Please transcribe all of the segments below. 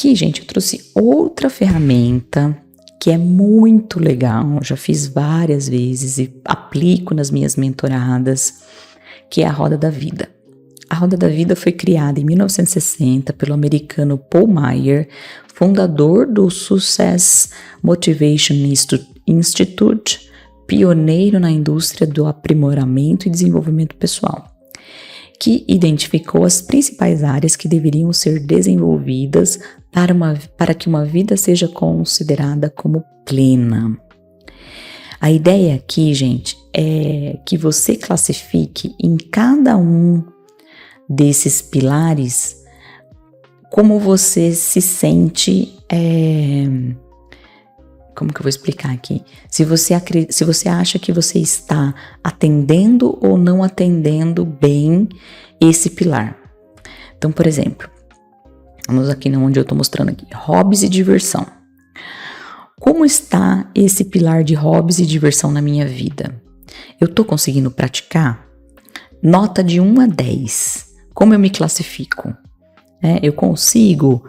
Aqui, gente, eu trouxe outra ferramenta que é muito legal, já fiz várias vezes e aplico nas minhas mentoradas, que é a Roda da Vida. A Roda da Vida foi criada em 1960 pelo americano Paul Meyer, fundador do Success Motivation Institute, pioneiro na indústria do aprimoramento e desenvolvimento pessoal, que identificou as principais áreas que deveriam ser desenvolvidas para que uma vida seja considerada como plena. A ideia aqui, gente, é que você classifique em cada um desses pilares como você se sente. Como que eu vou explicar aqui? Se você acha que você está atendendo ou não atendendo bem esse pilar. Então, por exemplo, vamos aqui onde eu estou mostrando aqui, hobbies e diversão. Como está esse pilar de hobbies e diversão na minha vida? Eu estou conseguindo praticar? Nota de 1 a 10. Como eu me classifico? Eu consigo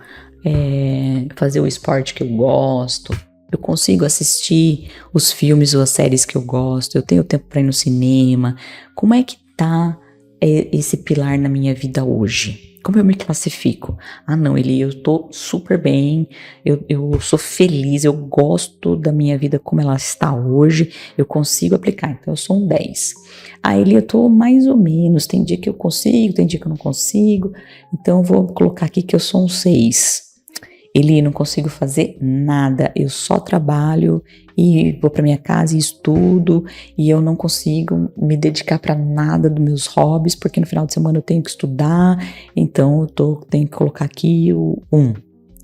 fazer o esporte que eu gosto? Eu consigo assistir os filmes ou as séries que eu gosto? Eu tenho tempo para ir no cinema? Como é que tá esse pilar na minha vida hoje? Como eu me classifico? Não, eu tô super bem, eu sou feliz, eu gosto da minha vida como ela está hoje, eu consigo aplicar, então eu sou um 10. Eu tô mais ou menos, tem dia que eu consigo, tem dia que eu não consigo, então eu vou colocar aqui que eu sou um 6. Não consigo fazer nada, eu só trabalho e vou para minha casa e estudo e eu não consigo me dedicar para nada dos meus hobbies, porque no final de semana eu tenho que estudar, então tenho que colocar aqui o 1,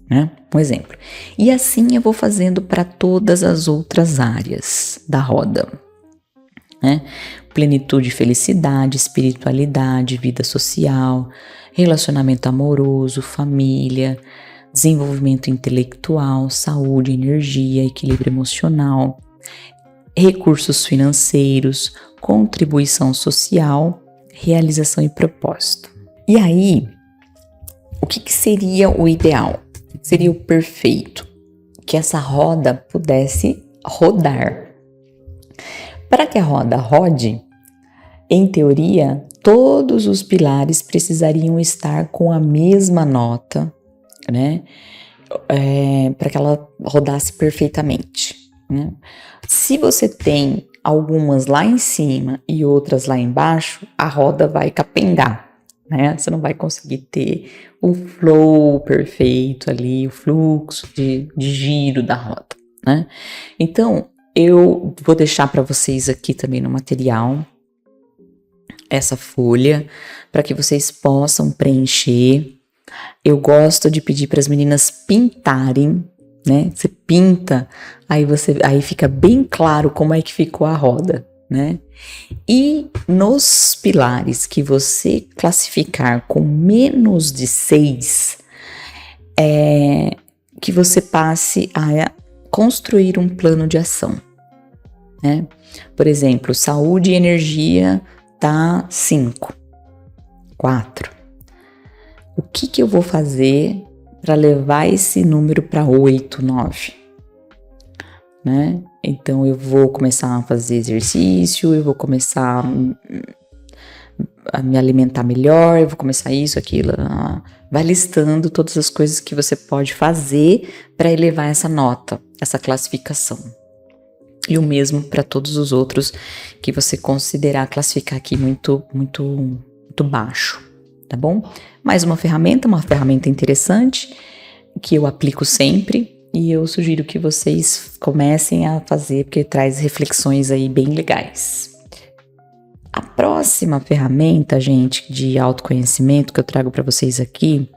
né? Um exemplo. E assim eu vou fazendo para todas as outras áreas da roda, né? Plenitude, felicidade, espiritualidade, vida social, relacionamento amoroso, família, desenvolvimento intelectual, saúde, energia, equilíbrio emocional, recursos financeiros, contribuição social, realização e propósito. E aí, o que seria o ideal? O que seria o perfeito? Que essa roda pudesse rodar. Para que a roda rode, em teoria, todos os pilares precisariam estar com a mesma nota, né? Para que ela rodasse perfeitamente, né? Se você tem algumas lá em cima e outras lá embaixo, a roda vai capengar, né? Você não vai conseguir ter o flow perfeito ali, o fluxo de giro da roda, né? Então, eu vou deixar para vocês aqui também no material essa folha para que vocês possam preencher. Eu gosto de pedir para as meninas pintarem, né? Você pinta, aí fica bem claro como é que ficou a roda, né? E nos pilares que você classificar com menos de 6, que você passe a construir um plano de ação, né? Por exemplo, saúde e energia tá 5, 4. O que eu vou fazer para levar esse número para 8, 9? Né? Então, eu vou começar a fazer exercício, eu vou começar a me alimentar melhor, eu vou começar isso, aquilo. Vai listando todas as coisas que você pode fazer para elevar essa nota, essa classificação. E o mesmo para todos os outros que você considerar classificar aqui muito, muito, muito baixo, tá bom? Mais uma ferramenta interessante que eu aplico sempre e eu sugiro que vocês comecem a fazer porque traz reflexões aí bem legais. A próxima ferramenta, gente, de autoconhecimento que eu trago para vocês aqui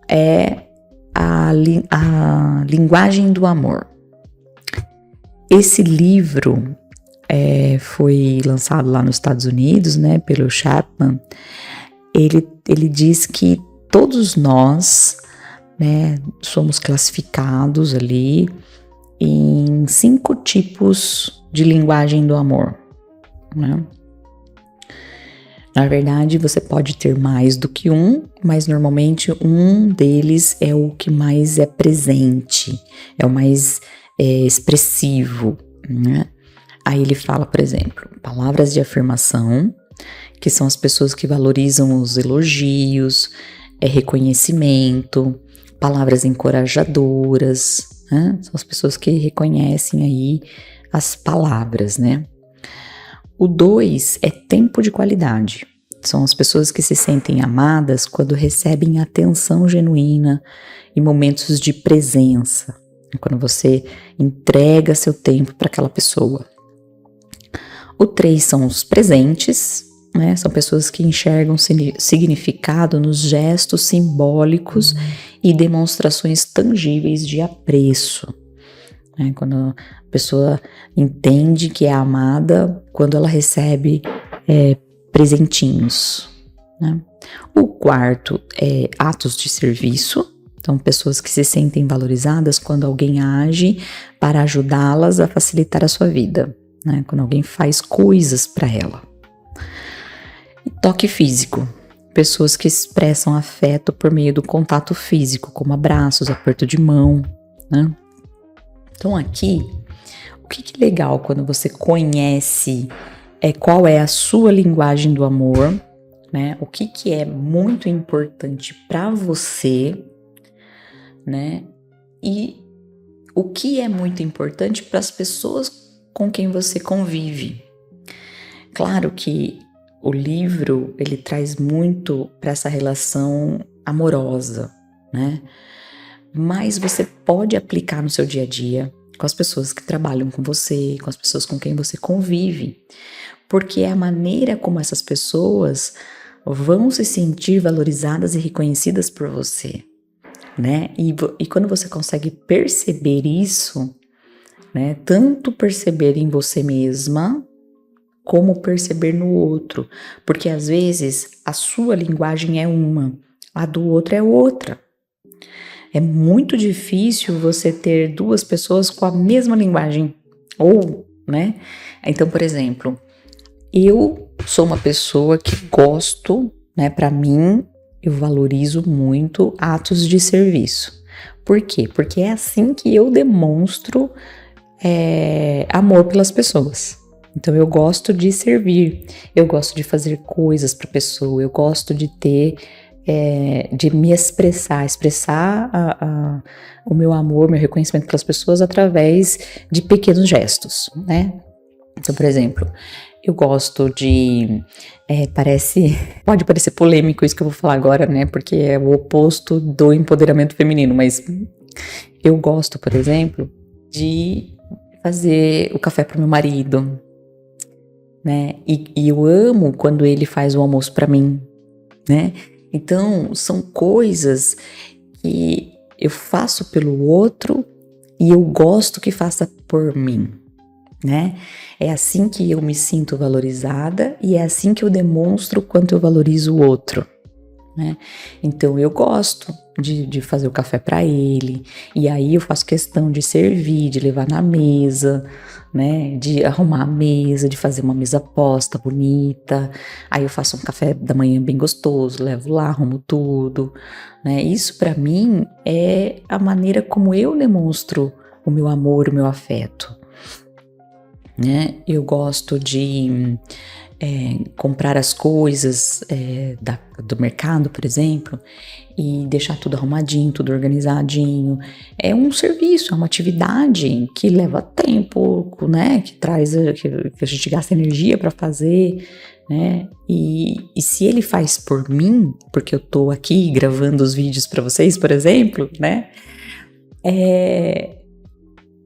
é a linguagem do amor. Esse livro foi lançado lá nos Estados Unidos, né, pelo Chapman. Ele diz que todos nós, né, somos classificados ali em 5 tipos de linguagem do amor, né? Na verdade, você pode ter mais do que um, mas normalmente um deles é o que mais é presente, é o mais expressivo, né? Aí ele fala, por exemplo, palavras de afirmação, que são as pessoas que valorizam os elogios, reconhecimento, palavras encorajadoras, né? São as pessoas que reconhecem aí as palavras, né? O 2 é tempo de qualidade. São as pessoas que se sentem amadas quando recebem atenção genuína e momentos de presença, quando você entrega seu tempo para aquela pessoa. O 3 são os presentes, né? São pessoas que enxergam significado nos gestos simbólicos e demonstrações tangíveis de apreço. Quando a pessoa entende que é amada, quando ela recebe presentinhos, né? O 4 é atos de serviço. Então, pessoas que se sentem valorizadas quando alguém age para ajudá-las a facilitar a sua vida, né? Quando alguém faz coisas para ela. E toque físico. Pessoas que expressam afeto por meio do contato físico, como abraços, aperto de mão, né? Então aqui, o que é legal quando você conhece qual é a sua linguagem do amor, né? O que é muito importante para você, né? E o que é muito importante para as pessoas com quem você convive. Claro que o livro, ele traz muito para essa relação amorosa, né? Mas você pode aplicar no seu dia a dia, com as pessoas que trabalham com você, com as pessoas com quem você convive, porque é a maneira como essas pessoas vão se sentir valorizadas e reconhecidas por você, né? E quando você consegue perceber isso, né? Tanto perceber em você mesma, como perceber no outro, porque às vezes a sua linguagem é uma, a do outro é outra. É muito difícil você ter duas pessoas com a mesma linguagem, ou, né? Então, por exemplo, eu sou uma pessoa que gosto, né? Para mim, eu valorizo muito atos de serviço. Por quê? Porque é assim que eu demonstro amor pelas pessoas. Então, eu gosto de servir, eu gosto de fazer coisas para a pessoa, eu gosto de ter... de me expressar o meu amor, meu reconhecimento pelas pessoas através de pequenos gestos, né? Então, por exemplo, eu gosto de... pode parecer polêmico isso que eu vou falar agora, né? Porque é o oposto do empoderamento feminino, mas eu gosto, por exemplo, de fazer o café para meu marido, né? E eu amo quando ele faz o almoço para mim, né? Então, são coisas que eu faço pelo outro e eu gosto que faça por mim, né? É assim que eu me sinto valorizada e é assim que eu demonstro o quanto eu valorizo o outro, né? Então, eu gosto de fazer o café para ele, e aí eu faço questão de servir, de levar na mesa, né, de arrumar a mesa, de fazer uma mesa posta, bonita. Aí eu faço um café da manhã bem gostoso, levo lá, arrumo tudo, né? Isso para mim é a maneira como eu demonstro o meu amor, o meu afeto, né? Eu gosto de comprar as coisas do mercado, por exemplo, e deixar tudo arrumadinho, tudo organizadinho. É um serviço, é uma atividade que leva tempo, né? Que traz, que a gente gasta energia para fazer, né? E se ele faz por mim, porque eu tô aqui gravando os vídeos para vocês, por exemplo, né?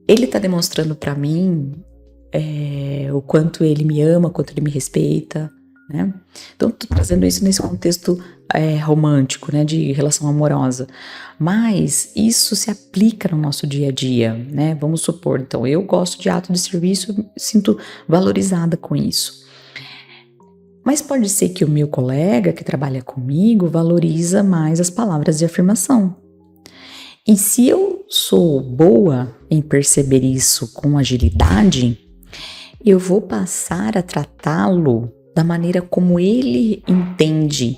Ele tá demonstrando para mim o quanto ele me ama, o quanto ele me respeita, né? Então, tô trazendo isso nesse contexto romântico, né, de relação amorosa, mas isso se aplica no nosso dia a dia, né? Vamos supor, então, eu gosto de ato de serviço, sinto valorizada com isso, mas pode ser que o meu colega que trabalha comigo valoriza mais as palavras de afirmação, e se eu sou boa em perceber isso com agilidade, eu vou passar a tratá-lo da maneira como ele entende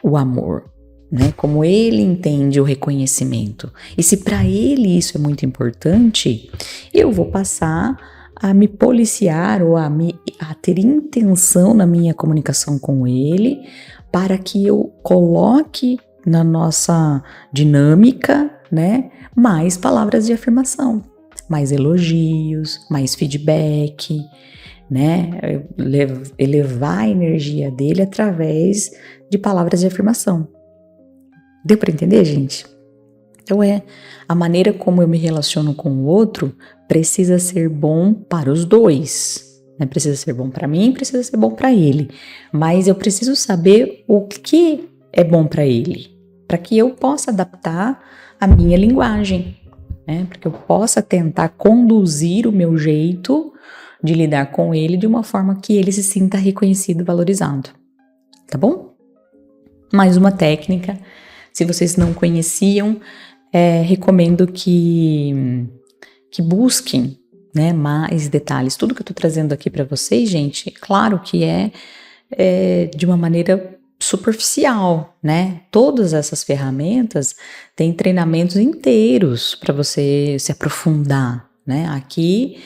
o amor, né? Como ele entende o reconhecimento. E se para ele isso é muito importante, eu vou passar a me policiar ou a ter intenção na minha comunicação com ele para que eu coloque na nossa dinâmica, né, mais palavras de afirmação, mais elogios, mais feedback, né, elevar a energia dele através de palavras de afirmação. Deu para entender, gente? Então a maneira como eu me relaciono com o outro precisa ser bom para os dois, né? Precisa ser bom para mim, precisa ser bom para ele, mas eu preciso saber o que é bom para ele, para que eu possa adaptar a minha linguagem, né? Para que eu possa tentar conduzir o meu jeito de lidar com ele de uma forma que ele se sinta reconhecido e valorizado, tá bom? Mais uma técnica, se vocês não conheciam, recomendo que busquem, né, mais detalhes. Tudo que eu tô trazendo aqui para vocês, gente, claro que é de uma maneira superficial, né? Todas essas ferramentas têm treinamentos inteiros para você se aprofundar, né? Aqui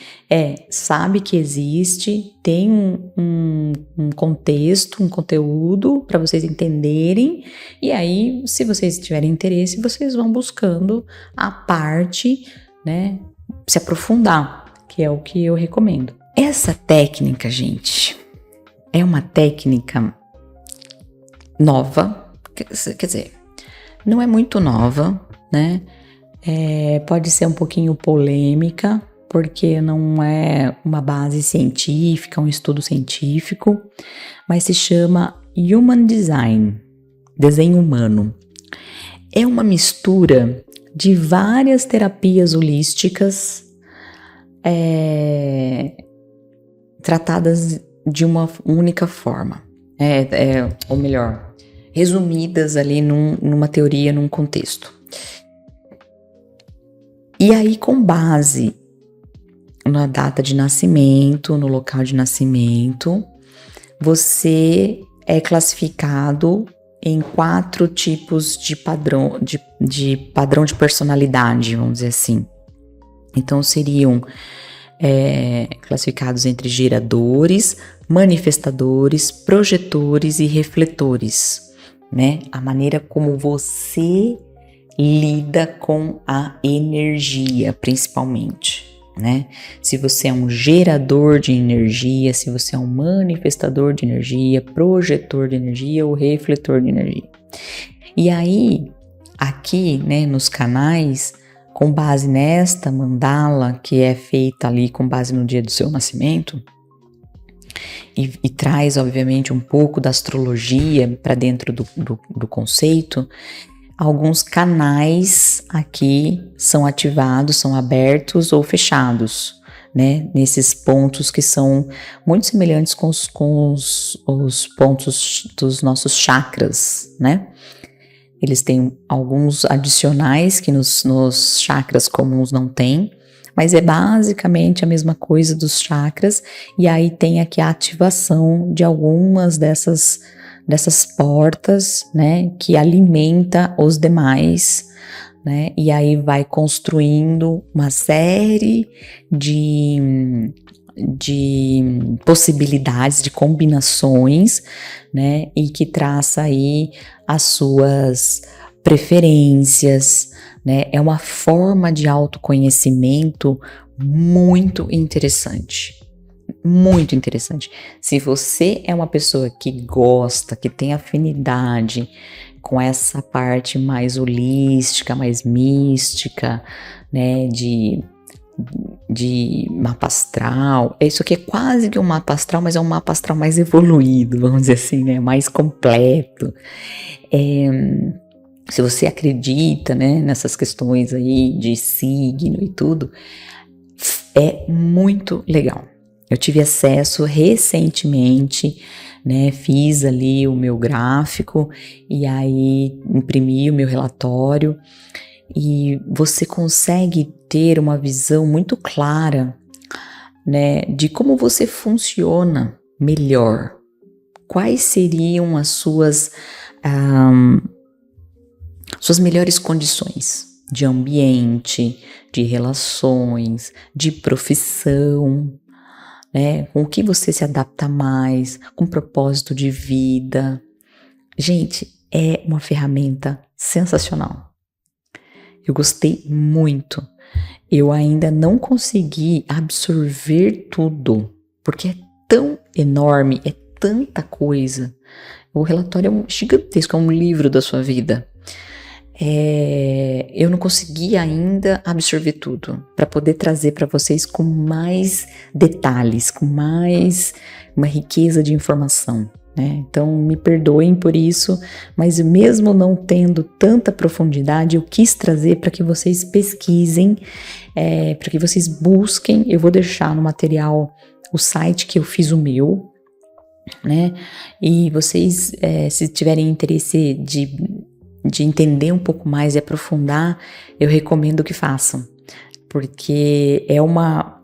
sabe que existe, tem um contexto, um conteúdo para vocês entenderem, e aí, se vocês tiverem interesse, vocês vão buscando a parte, né? Se aprofundar, que é o que eu recomendo. Essa técnica, gente, é uma técnica nova, quer dizer, não é muito nova, né? Pode ser um pouquinho polêmica, porque não é uma base científica, um estudo científico, mas se chama Human Design, desenho humano. É uma mistura de várias terapias holísticas tratadas de uma única forma, ou melhor, resumidas ali numa teoria, num contexto. E aí, com base na data de nascimento, no local de nascimento, você é classificado em 4 tipos de padrão de personalidade, vamos dizer assim. Então, seriam classificados entre geradores, manifestadores, projetores e refletores, né? A maneira como você lida com a energia, principalmente, né? Se você é um gerador de energia, se você é um manifestador de energia, projetor de energia ou refletor de energia. E aí, aqui, né, nos canais, com base nesta mandala, que é feita ali com base no dia do seu nascimento, e traz, obviamente, um pouco da astrologia para dentro do conceito, alguns canais aqui são ativados, são abertos ou fechados, né? Nesses pontos que são muito semelhantes com os pontos dos nossos chakras, né? Eles têm alguns adicionais que nos chakras comuns não tem, mas é basicamente a mesma coisa dos chakras, e aí tem aqui a ativação de algumas dessas portas, né, que alimenta os demais, né, e aí vai construindo uma série de possibilidades, de combinações, né, e que traça aí as suas preferências, né, é uma forma de autoconhecimento muito interessante. Muito interessante. Se você é uma pessoa que gosta, que tem afinidade com essa parte mais holística, mais mística, né, de mapa astral, isso aqui é quase que um mapa astral, mas é um mapa astral mais evoluído, vamos dizer assim, né, mais completo. Se você acredita, né, nessas questões aí de signo e tudo, é muito legal. Eu tive acesso recentemente, né, fiz ali o meu gráfico e aí imprimi o meu relatório, e você consegue ter uma visão muito clara, né, de como você funciona melhor, quais seriam as suas melhores condições de ambiente, de relações, de profissão, né? Com o que você se adapta mais, com propósito de vida. Gente, é uma ferramenta sensacional. Eu gostei muito. Eu ainda não consegui absorver tudo, porque é tão enorme, é tanta coisa. O relatório é gigantesco, é um livro da sua vida. Eu não consegui ainda absorver tudo para poder trazer para vocês com mais detalhes, com mais uma riqueza de informação, né? Então me perdoem por isso, mas mesmo não tendo tanta profundidade, eu quis trazer para que vocês pesquisem, para que vocês busquem. Eu vou deixar no material o site que eu fiz o meu, né? E vocês, se tiverem interesse de entender um pouco mais e aprofundar, eu recomendo que façam, porque é uma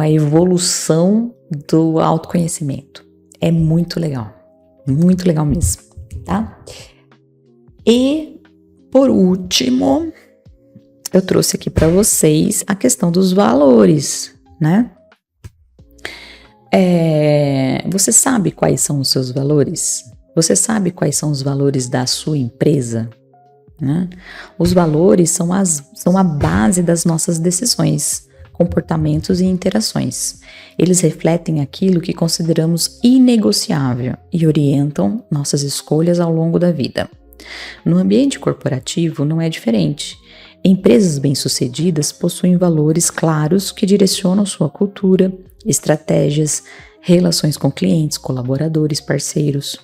evolução do autoconhecimento. É muito legal mesmo, tá? E por último, eu trouxe aqui para vocês a questão dos valores, né? Você sabe quais são os seus valores? Você sabe quais são os valores da sua empresa? Né? Os valores são a base das nossas decisões, comportamentos e interações. Eles refletem aquilo que consideramos inegociável e orientam nossas escolhas ao longo da vida. No ambiente corporativo não é diferente. Empresas bem-sucedidas possuem valores claros que direcionam sua cultura, estratégias, relações com clientes, colaboradores, parceiros.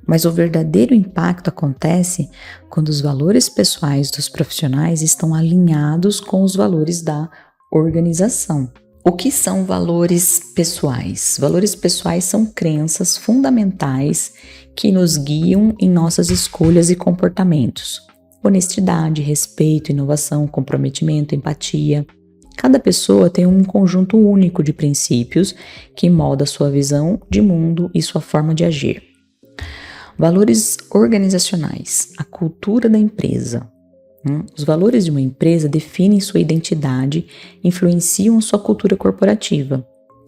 Mas o verdadeiro impacto acontece quando os valores pessoais dos profissionais estão alinhados com os valores da organização. O que são valores pessoais? Valores pessoais são crenças fundamentais que nos guiam em nossas escolhas e comportamentos. Honestidade, respeito, inovação, comprometimento, empatia. Cada pessoa tem um conjunto único de princípios que molda sua visão de mundo e sua forma de agir. Valores organizacionais, a cultura da empresa. Os valores de uma empresa definem sua identidade, influenciam sua cultura corporativa.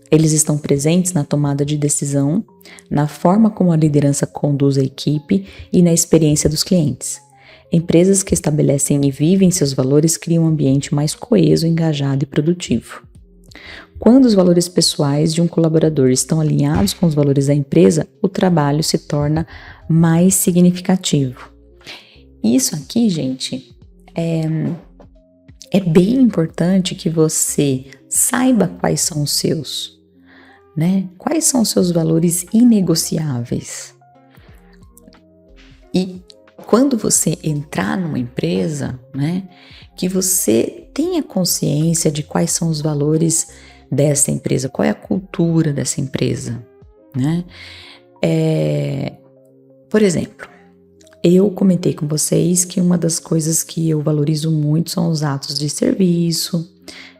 Eles estão presentes na tomada de decisão, na forma como a liderança conduz a equipe e na experiência dos clientes. Empresas que estabelecem e vivem seus valores criam um ambiente mais coeso, engajado e produtivo. Quando os valores pessoais de um colaborador estão alinhados com os valores da empresa, o trabalho se torna mais significativo. Isso aqui, gente, é bem importante que você saiba quais são os seus, né? Quais são os seus valores inegociáveis. E quando você entrar numa empresa, né, que você tenha consciência de quais são os valores dessa empresa, qual é a cultura dessa empresa, né? Por exemplo, eu comentei com vocês que uma das coisas que eu valorizo muito são os atos de serviço,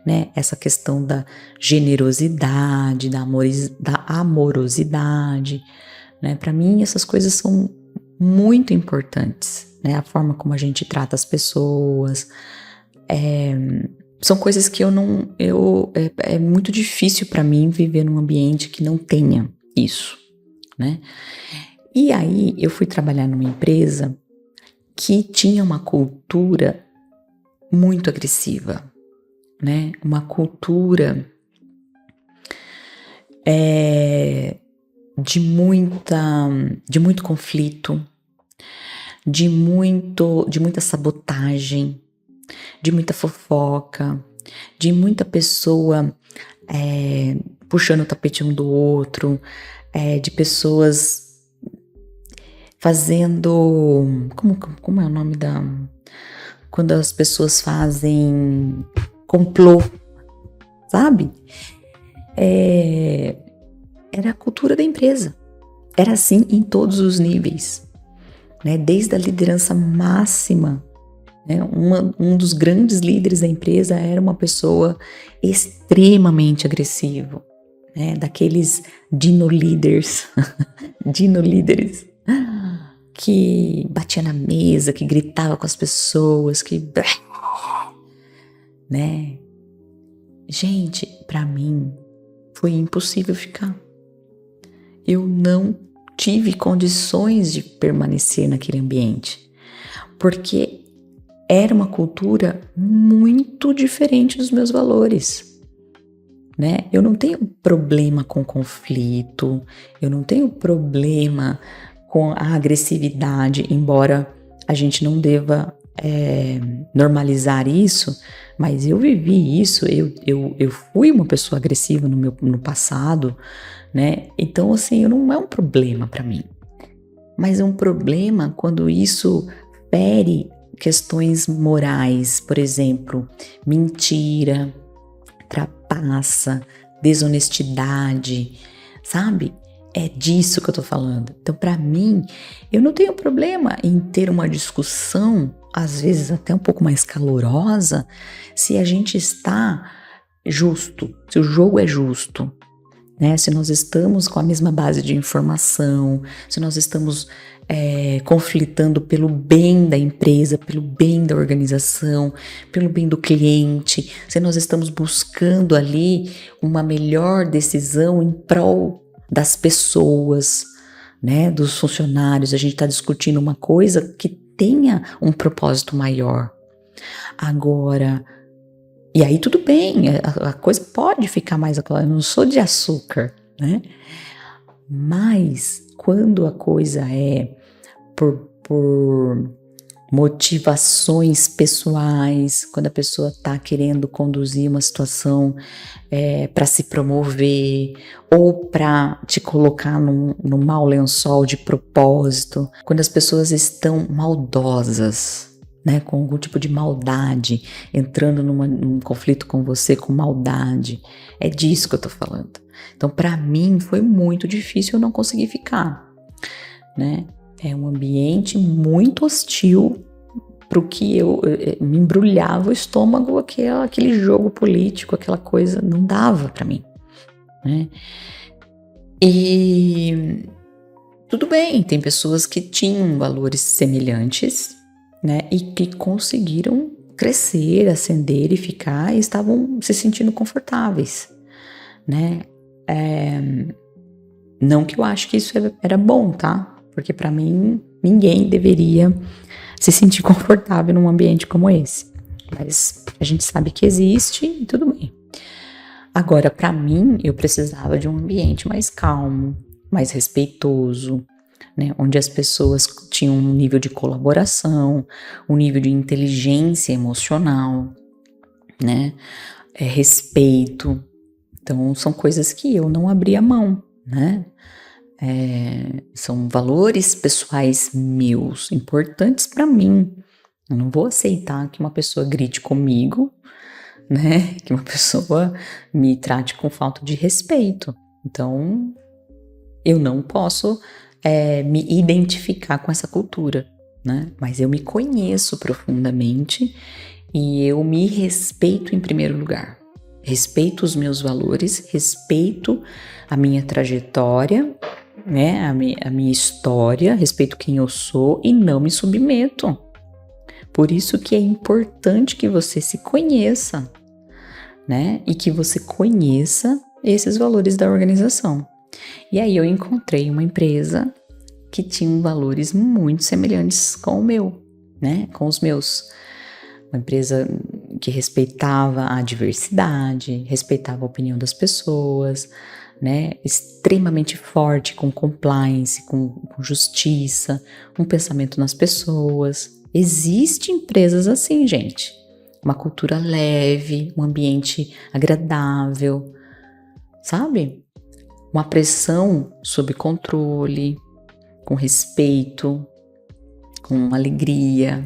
né? Essa questão da generosidade, da amorosidade, né? Para mim, essas coisas são muito importantes, né? A forma como a gente trata as pessoas, são coisas que é muito difícil para mim viver num ambiente que não tenha isso, né? E aí eu fui trabalhar numa empresa que tinha uma cultura muito agressiva, né? Uma cultura de muito conflito, de muita sabotagem, de muita fofoca, de muita pessoa puxando o tapete um do outro, de pessoas fazendo... Como é o nome da... Quando as pessoas fazem complô, sabe? Era a cultura da empresa. Era assim em todos os níveis, né? Desde a liderança máxima, né? Um dos grandes líderes da empresa era uma pessoa extremamente agressiva, né? Daqueles dino líderes, dino líderes, que batia na mesa, que gritava com as pessoas, né? Gente, para mim foi impossível ficar. Eu não tive condições de permanecer naquele ambiente, porque era uma cultura muito diferente dos meus valores, né? Eu não tenho problema com conflito, eu não tenho problema com a agressividade, embora a gente não deva normalizar isso, mas eu vivi isso, eu fui uma pessoa agressiva no passado, né? Então, assim, não é um problema para mim, mas é um problema quando isso fere questões morais, por exemplo, mentira, trapaça, desonestidade, sabe? É disso que eu tô falando. Então, para mim, eu não tenho problema em ter uma discussão, às vezes até um pouco mais calorosa, se a gente está justo, se o jogo é justo, né? Se nós estamos com a mesma base de informação, se nós estamos conflitando pelo bem da empresa, pelo bem da organização, pelo bem do cliente, se nós estamos buscando ali uma melhor decisão em prol das pessoas, né, dos funcionários, a gente está discutindo uma coisa que tenha um propósito maior. Agora, e aí tudo bem, a coisa pode ficar mais clara, eu não sou de açúcar, né? Mas quando a coisa é por motivações pessoais, quando a pessoa está querendo conduzir uma situação para se promover ou para te colocar num mau lençol de propósito, quando as pessoas estão maldosas, né, com algum tipo de maldade, entrando num conflito com você com maldade, é disso que eu tô falando. Então, para mim, foi muito difícil eu não conseguir ficar, né? É um ambiente muito hostil pro que eu me embrulhava o estômago, aquele jogo político, aquela coisa, não dava para mim, né? E tudo bem, tem pessoas que tinham valores semelhantes, né? E que conseguiram crescer, ascender e ficar e estavam se sentindo confortáveis, né? Não que eu acho que isso era bom, tá? Porque para mim, ninguém deveria se sentir confortável num ambiente como esse. Mas a gente sabe que existe e tudo bem. Agora, para mim, eu precisava de um ambiente mais calmo, mais respeitoso, né? Onde as pessoas tinham um nível de colaboração, um nível de inteligência emocional, né? Respeito. Então, são coisas que eu não abria mão, né? São valores pessoais meus, importantes para mim. Eu não vou aceitar que uma pessoa grite comigo, né? Que uma pessoa me trate com falta de respeito. Então, eu não posso me identificar com essa cultura, né? Mas eu me conheço profundamente e eu me respeito em primeiro lugar. Respeito os meus valores, respeito a minha trajetória, né, a minha história, respeito quem eu sou e não me submeto. Por isso que é importante que você se conheça, né, e que você conheça esses valores da organização. E aí eu encontrei uma empresa que tinha valores muito semelhantes com o meu, né, com os meus. Uma empresa que respeitava a diversidade, respeitava a opinião das pessoas, né, extremamente forte com compliance, com justiça, um pensamento nas pessoas. Existem empresas assim, gente. Uma cultura leve, um ambiente agradável, sabe? Uma pressão sob controle, com respeito, com alegria.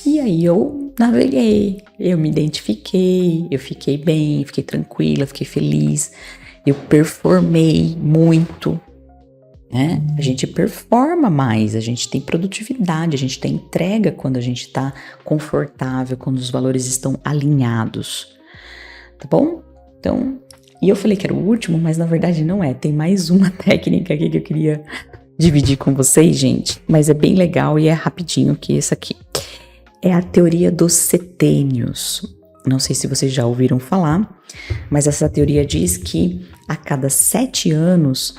E aí eu naveguei, eu me identifiquei, eu fiquei bem, fiquei tranquila, fiquei feliz. Eu performei muito, né? A gente performa mais, a gente tem produtividade, a gente tem entrega quando a gente está confortável, quando os valores estão alinhados, tá bom? Então, E eu falei que era o último, mas na verdade não é. Tem mais uma técnica aqui que eu queria dividir com vocês, gente. Mas é bem legal e é rapidinho que esse aqui. É a teoria dos setênios. Não sei se vocês já ouviram falar, mas essa teoria diz que a cada 7 anos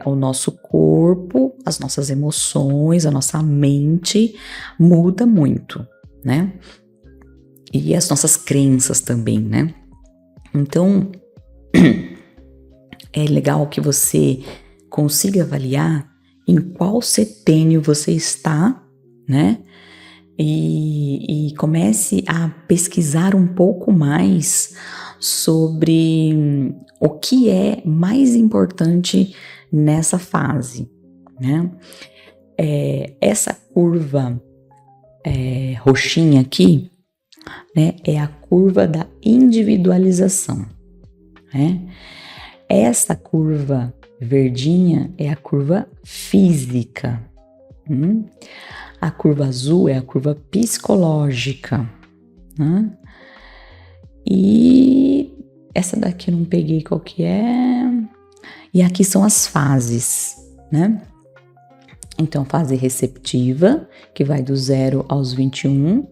o nosso corpo, as nossas emoções, a nossa mente muda muito, né? E as nossas crenças também, né? Então, é legal que você consiga avaliar em qual setênio você está, né? E comece a pesquisar um pouco mais sobre o que é mais importante nessa fase, né? Essa curva roxinha aqui, né, é a curva da individualização, né? Essa curva verdinha é a curva física. A curva azul é a curva psicológica, né? E essa daqui eu não peguei qual que é. E aqui são as fases, né? Então, fase receptiva, que vai do 0 aos 21.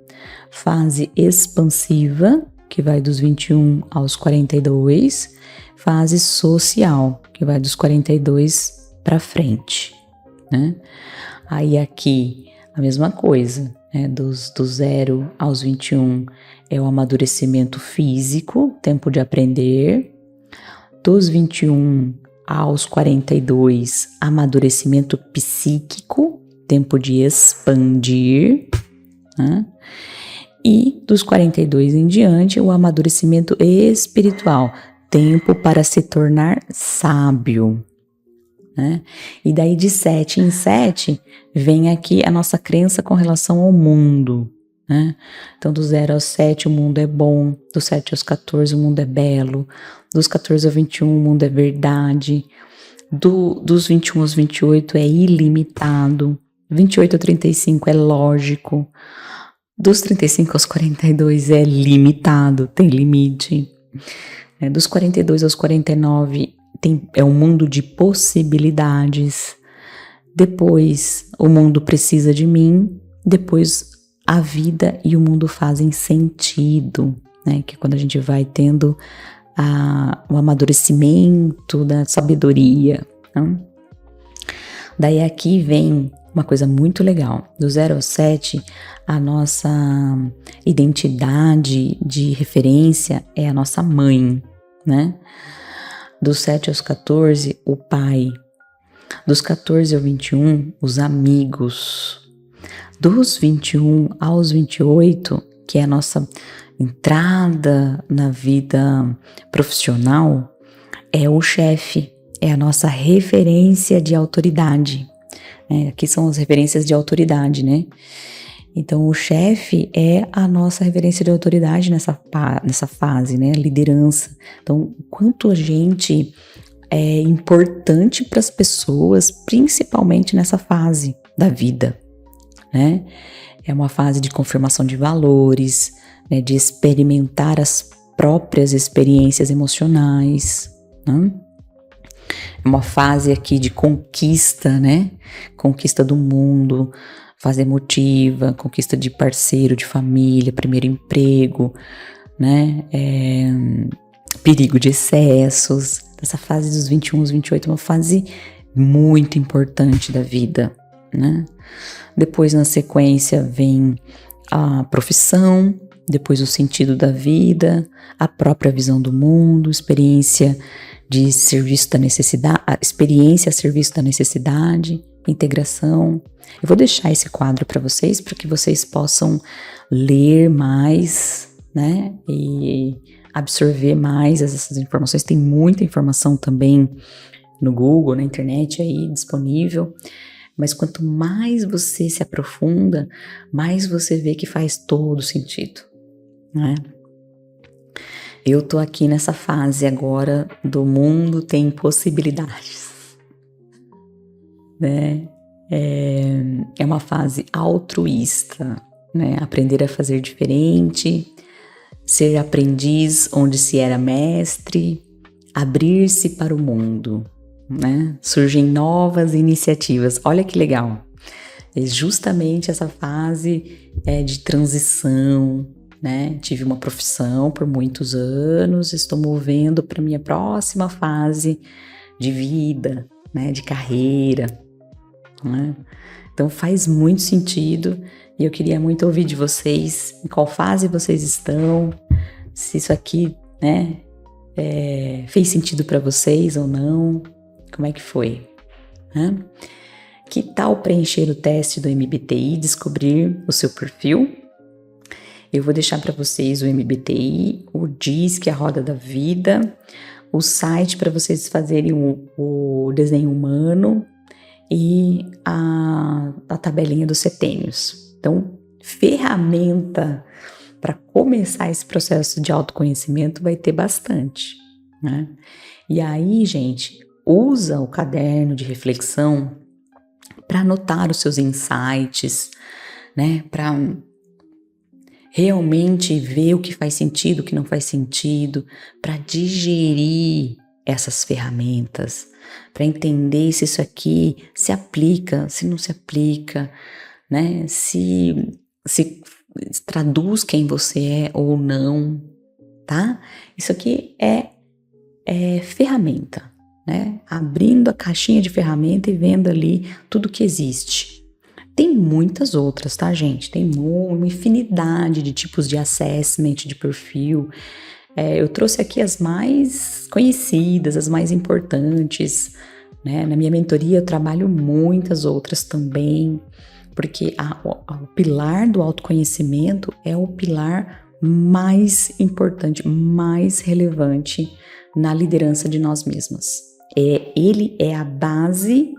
Fase expansiva, que vai dos 21 aos 42. Fase social, que vai dos 42 para frente, né? Aí aqui a mesma coisa, né? Do 0 aos 21 é o amadurecimento físico, tempo de aprender. Dos 21 aos 42, amadurecimento psíquico, tempo de expandir, né? E dos 42 em diante, o amadurecimento espiritual, tempo para se tornar sábio, né? E daí de 7 em 7 vem aqui a nossa crença com relação ao mundo, né? Então do 0 aos 7 o mundo é bom, dos 7 aos 14 o mundo é belo, dos 14 ao 21 o mundo é verdade, dos 21 aos 28 é ilimitado, 28 a 35 é lógico, dos 35 aos 42 é limitado, tem limite, dos 42 aos 49 é um mundo de possibilidades. Depois, o mundo precisa de mim. Depois, a vida e o mundo fazem sentido, né? Que é quando a gente vai tendo o amadurecimento da sabedoria, né? Daí aqui vem uma coisa muito legal. Do 0 ao 7, a nossa identidade de referência é a nossa mãe, né? Dos 7 aos 14, o pai. Dos 14 ao 21, os amigos. Dos 21 aos 28, que é a nossa entrada na vida profissional, é o chefe, é a nossa referência de autoridade. Aqui são as referências de autoridade, né? Então, o chefe é a nossa referência de autoridade nessa fase, né? Liderança. Então, o quanto a gente é importante para as pessoas, principalmente nessa fase da vida, né? É uma fase de confirmação de valores, né? De experimentar as próprias experiências emocionais, né? É uma fase aqui de conquista, né? Conquista do mundo, fase emotiva, conquista de parceiro, de família, primeiro emprego, né? Perigo de excessos. Essa fase dos 21 aos 28 é uma fase muito importante da vida, né? Depois, na sequência, vem a profissão, depois o sentido da vida, a própria visão do mundo, experiência de serviço da necessidade, experiência a serviço da necessidade, integração. Eu vou deixar esse quadro para vocês que vocês possam ler mais, né, e absorver mais essas informações. Tem muita informação também no Google, na internet aí disponível, mas quanto mais você se aprofunda, mais você vê que faz todo sentido, né? Eu tô aqui nessa fase agora do mundo tem possibilidades, né? É uma fase altruísta, né? Aprender a fazer diferente, ser aprendiz onde se era mestre, abrir-se para o mundo, né? Surgem novas iniciativas. Olha que legal. É justamente essa fase de transição, né? Tive uma profissão por muitos anos, estou movendo para minha próxima fase de vida, né? De carreira, né? Então faz muito sentido e eu queria muito ouvir de vocês em qual fase vocês estão, se isso aqui, né? Fez sentido para vocês ou não, como é que foi, né? Que tal preencher o teste do MBTI e descobrir o seu perfil? Eu vou deixar para vocês o MBTI, o DISC, a Roda da Vida, o site para vocês fazerem o desenho humano e a tabelinha dos setênios. Então, ferramenta para começar esse processo de autoconhecimento vai ter bastante, né? E aí, gente, usa o caderno de reflexão para anotar os seus insights, né? Para realmente ver o que faz sentido, o que não faz sentido, para digerir essas ferramentas, para entender se isso aqui se aplica, se não se aplica, né? Se traduz quem você é ou não, tá? Isso aqui é ferramenta, né? Abrindo a caixinha de ferramenta e vendo ali tudo que existe. Tem muitas outras, tá, gente? Tem uma infinidade de tipos de assessment, de perfil. Eu trouxe aqui as mais conhecidas, as mais importantes, né? Na minha mentoria eu trabalho muitas outras também, porque o pilar do autoconhecimento é o pilar mais importante, mais relevante na liderança de nós mesmas. Ele é a base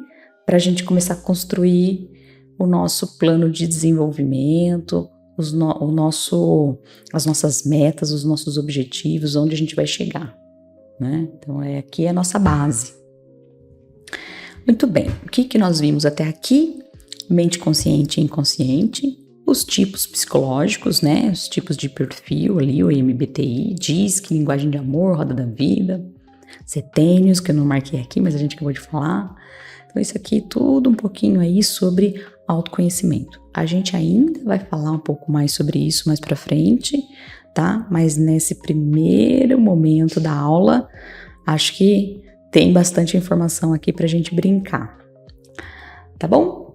para a gente começar a construir o nosso plano de desenvolvimento, as nossas metas, os nossos objetivos, onde a gente vai chegar, né? Então, aqui é a nossa base. Muito bem, o que nós vimos até aqui? Mente consciente e inconsciente, os tipos psicológicos, né? Os tipos de perfil ali, o MBTI, DISC, linguagem de amor, roda da vida, setênios, que eu não marquei aqui, mas a gente acabou de falar. Então, isso aqui tudo um pouquinho aí sobre autoconhecimento. A gente ainda vai falar um pouco mais sobre isso mais pra frente, tá? Mas nesse primeiro momento da aula, acho que tem bastante informação aqui pra gente brincar. Tá bom?